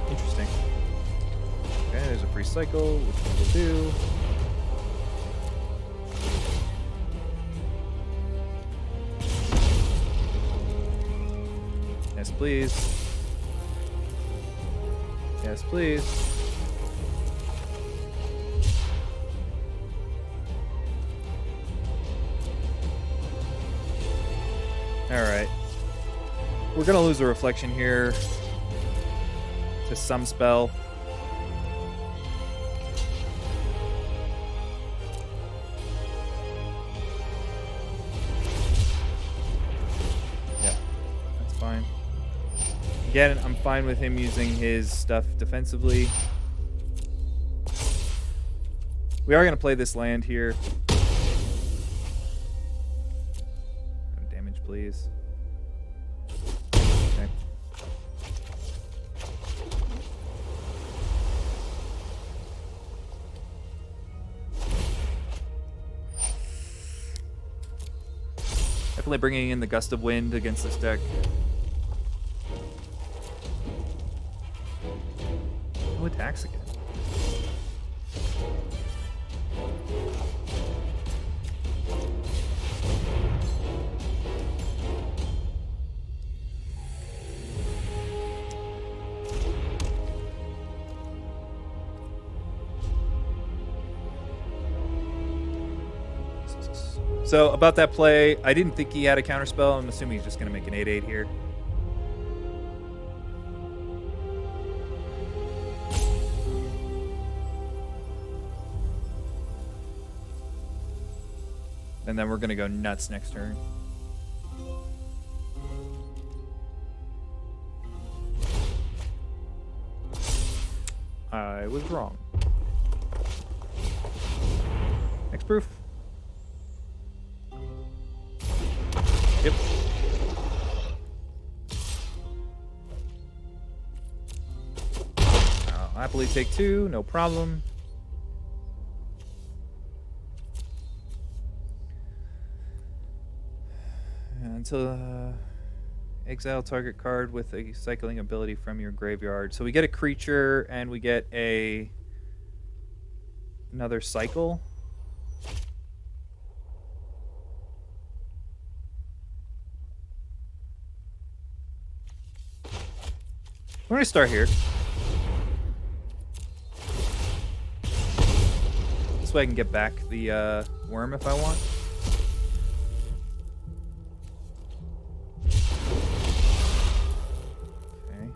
Interesting. Okay, there's a free cycle, which we will do. Yes, please. Yes, please. Alright. We're gonna lose a reflection here to some spell. Yeah, that's fine. Again, I'm fine with him using his stuff defensively. We are going to play this land here. No damage, please. Okay. Definitely bringing in the gust of wind against this deck. No attacks again. So about that play, I didn't think he had a counterspell. I'm assuming he's just going to make an 8/8 here. And then we're going to go nuts next turn. I was wrong. Next proof. Yep. I'll happily take 2, no problem. Until exile target card with a cycling ability from your graveyard. So we get a creature and we get another cycle. We're gonna start here. This way I can get back the worm if I want. Okay.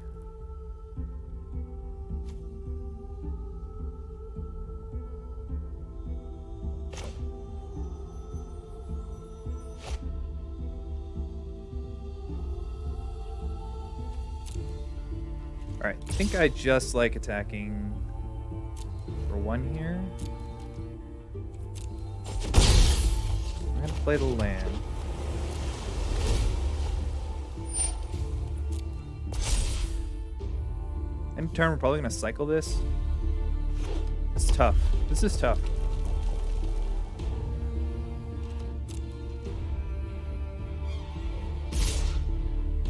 Alright, I think I just like attacking for one here. I'm gonna play the land. End turn, we're probably gonna cycle this. It's tough. This is tough.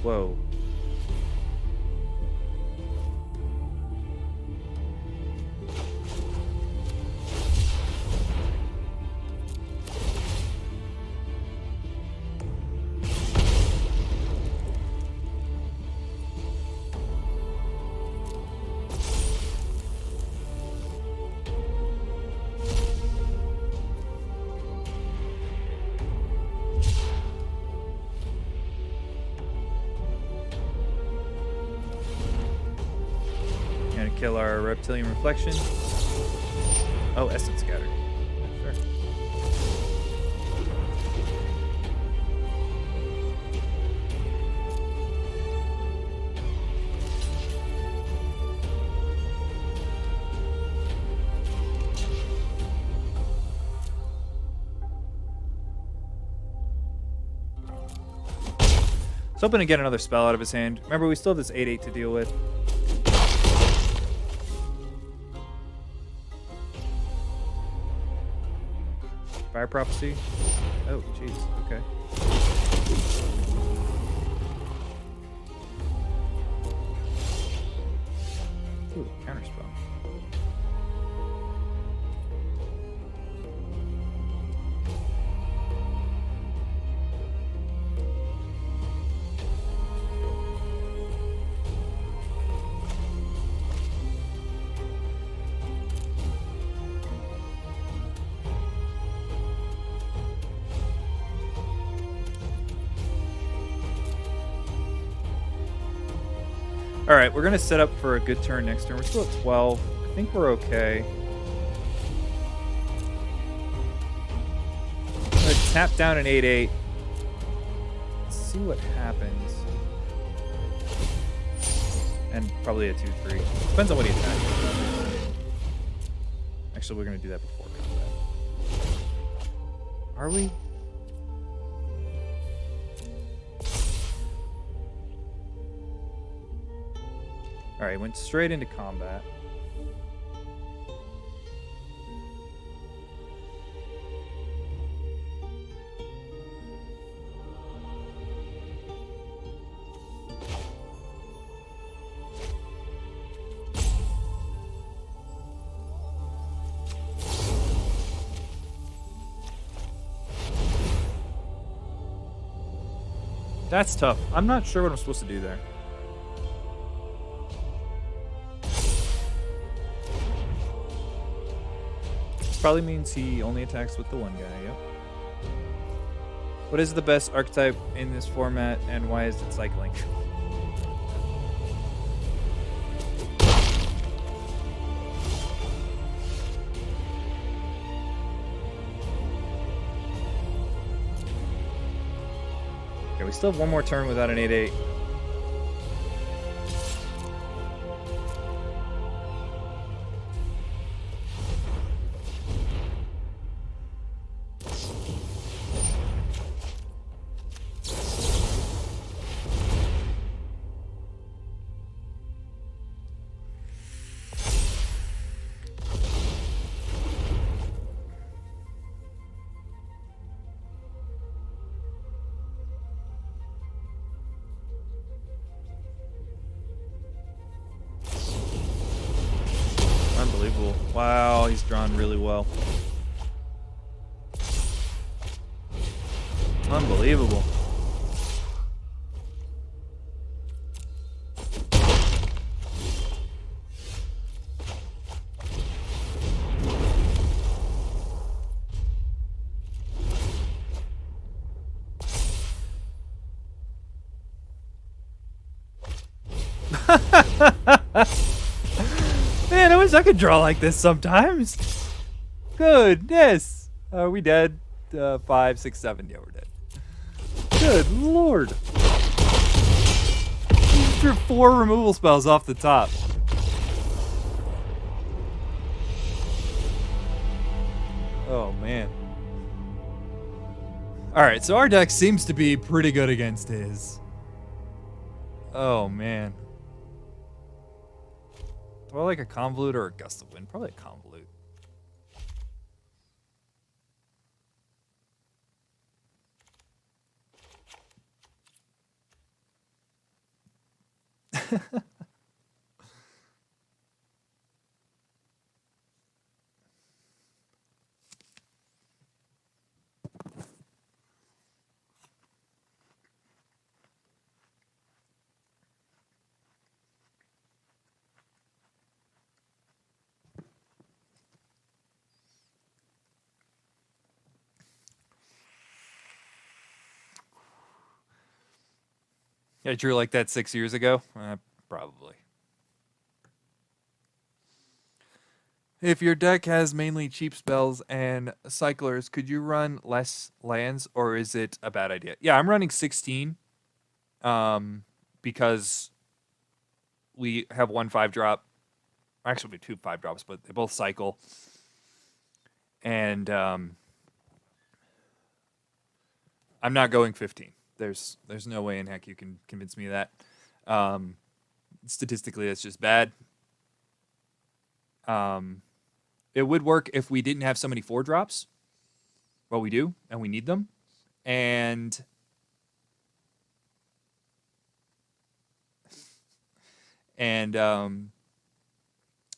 Whoa. Kill our reptilian reflection. Oh, essence scatter. Sure. I was hoping to get another spell out of his hand. Remember, we still have this 8/8 to deal with. Fire prophecy. Oh, jeez. Okay. Ooh, counterspell. All right, we're gonna set up for a good turn next turn. We're still at 12. I think we're okay. I'm gonna tap down an 8/8. Let's see what happens. And probably a 2/3. Depends on what he attacks. Actually, we're gonna do that before combat. Are we? Alright, went straight into combat. That's tough. I'm not sure what I'm supposed to do there. Probably means he only attacks with the one guy, yep. What is the best archetype in this format and why is it cycling? Okay, we still have one more turn without an 8/8. Unbelievable. Wow, he's drawn really well. Unbelievable. sometimes I could draw like this sometimes. Goodness. Are we dead? 5, 6, 7. Yeah, we're dead. Good lord. You drew 4 removal spells off the top. Oh, man. Alright, so our deck seems to be pretty good against his. Oh, man. Do I like a Convolute or a Gust of Wind? Probably a Convolute. I drew like that 6 years ago? Probably. If your deck has mainly cheap spells and cyclers, could you run less lands, or is it a bad idea? Yeah, I'm running 16 because we have 1 5-drop. Actually, 2 5-drops, but they both cycle. And I'm not going 15. There's no way in heck you can convince me of that. Statistically, that's just bad. It would work if we didn't have so many 4-drops. Well, we do, and we need them. And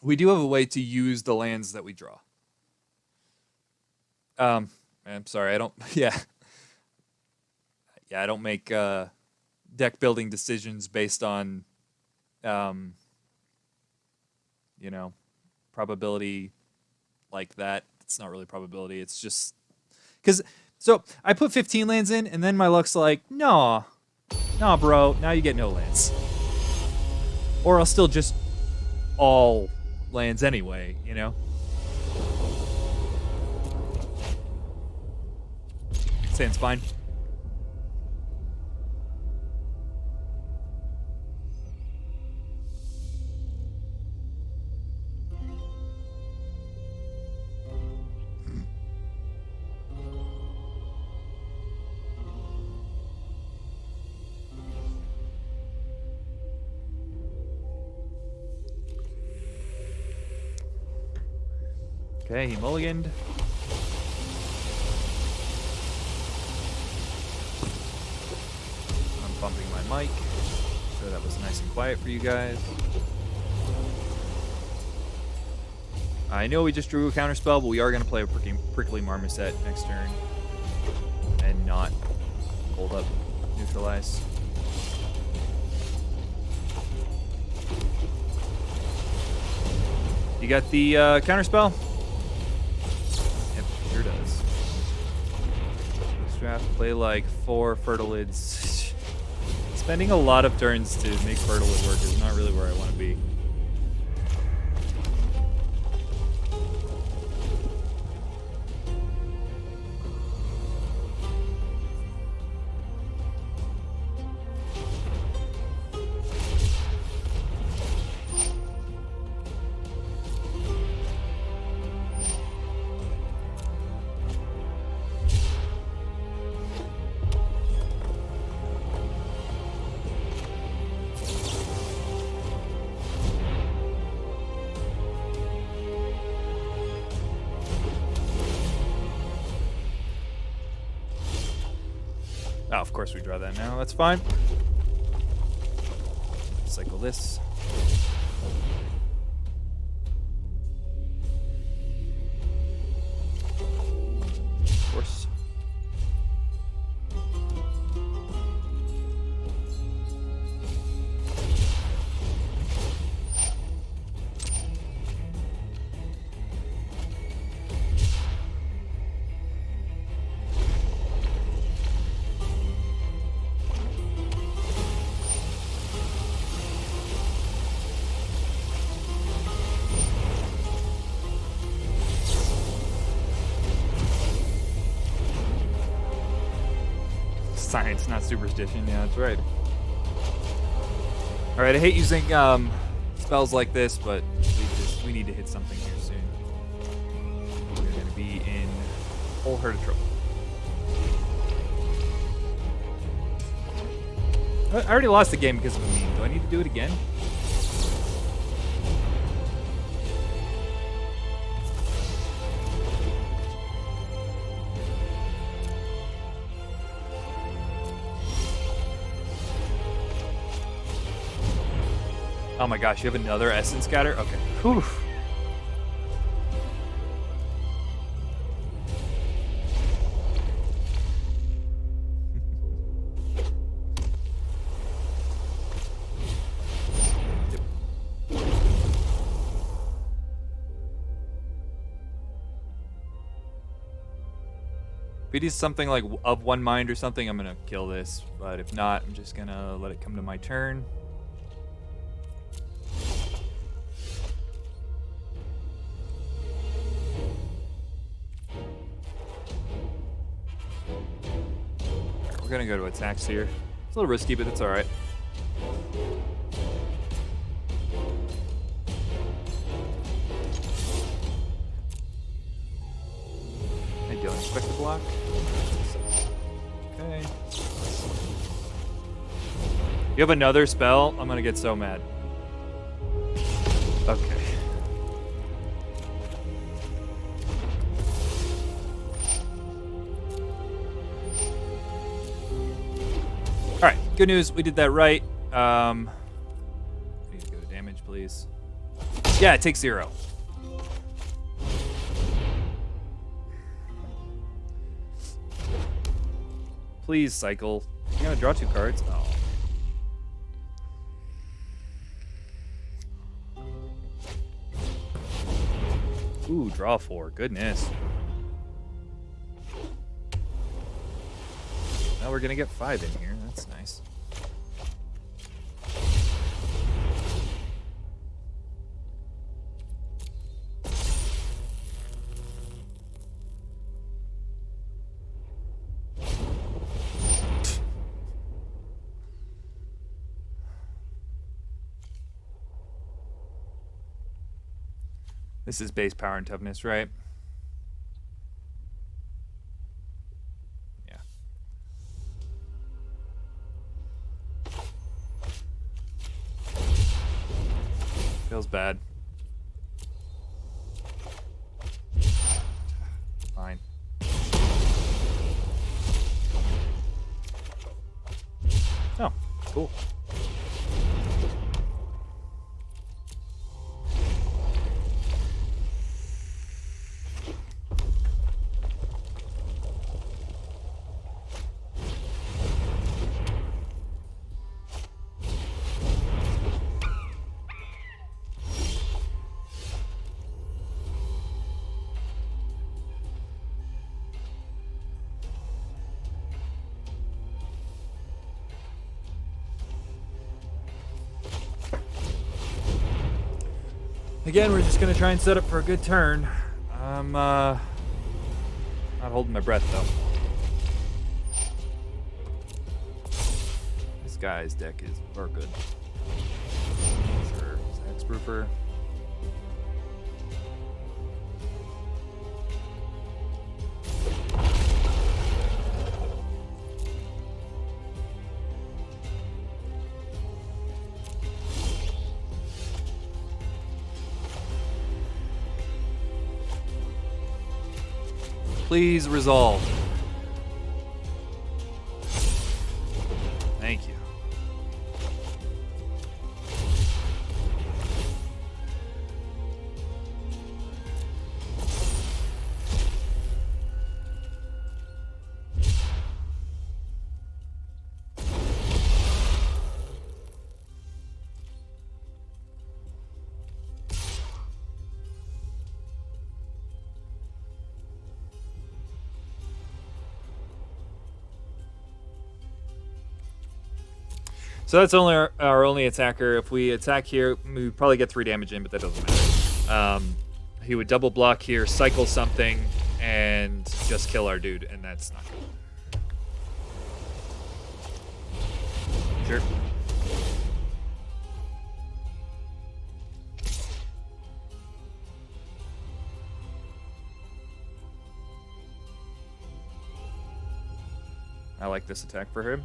we do have a way to use the lands that we draw. I'm sorry, I don't. Yeah, I don't make deck building decisions based on, probability like that. It's not really probability. It's just because. So I put 15 lands in, and then my luck's like, nah, bro. Now you get no lands, or I'll still just all lands anyway. Sand's fine. Okay, he mulliganed. I'm bumping my mic. So that was nice and quiet for you guys. I know we just drew a counterspell, but we are going to play a Prickly Marmoset next turn. And not hold up neutralize. You got the counterspell? Yep, sure does. Draft, play like 4 Fertilids. Spending a lot of turns to make Fertilid work is not really where I want to be. Oh, of course we draw that now. That's fine. Cycle this. Of course. Science, not superstition. Yeah, that's right. All right, I hate using spells like this, but we need to hit something here soon. We're gonna be in a whole herd of trouble. I already lost the game because of a meme. Do I need to do it again? Oh my gosh, you have another essence scatter? Okay. Whew. If it is something like of one mind or something, I'm gonna kill this. But if not, I'm just gonna let it come to my turn. We're gonna go to attacks here. It's a little risky, but it's alright. How you doing? Expect to block? Okay. You have another spell? I'm gonna get so mad. Okay. Alright, good news, we did that right. I need to go to damage, please. Yeah, it takes 0. Please, cycle. You're gonna draw 2 cards? Oh. Ooh, draw 4. Goodness. Now we're gonna get 5 in here. That's nice. This is base power and toughness, right? Yeah. Feels bad. Fine. Oh, cool. Again, we're just gonna try and set up for a good turn. I'm not holding my breath though. This guy's deck is very good. Sure, Hexproofer. Please resolve. Thank you. So that's only our only attacker. If we attack here, we probably get 3 damage in, but that doesn't matter. He would double block here, cycle something, and just kill our dude, and that's not good. Sure. I like this attack for him.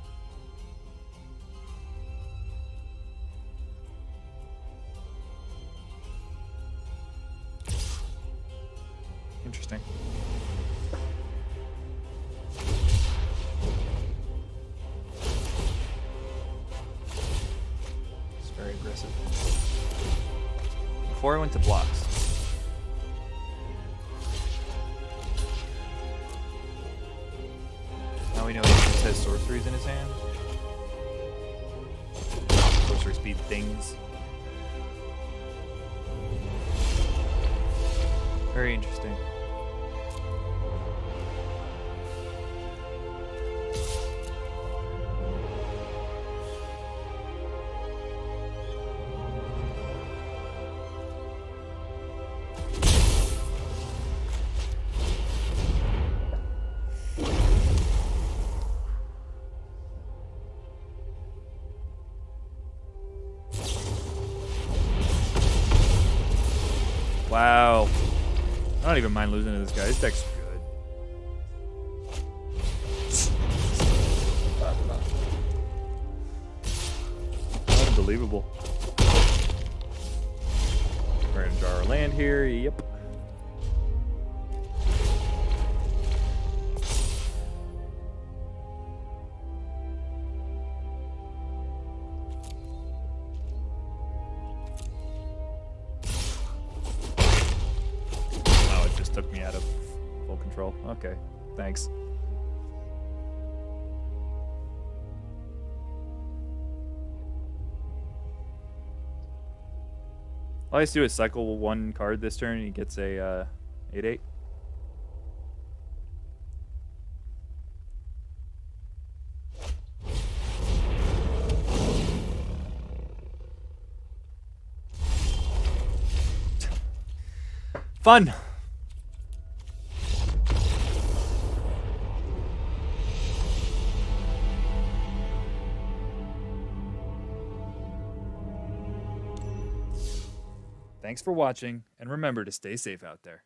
Interesting. It's very aggressive. Before I went to blocks. Now we know he just has sorceries in his hand. Sorcery speed things. Very interesting. Wow. I don't even mind losing to this guy. This deck's good. Unbelievable. We're gonna draw our land here. Yep. Took me out of full control. Okay, thanks. All I have to do is cycle one card this turn and he gets a 8/8. Fun! Thanks for watching, and remember to stay safe out there.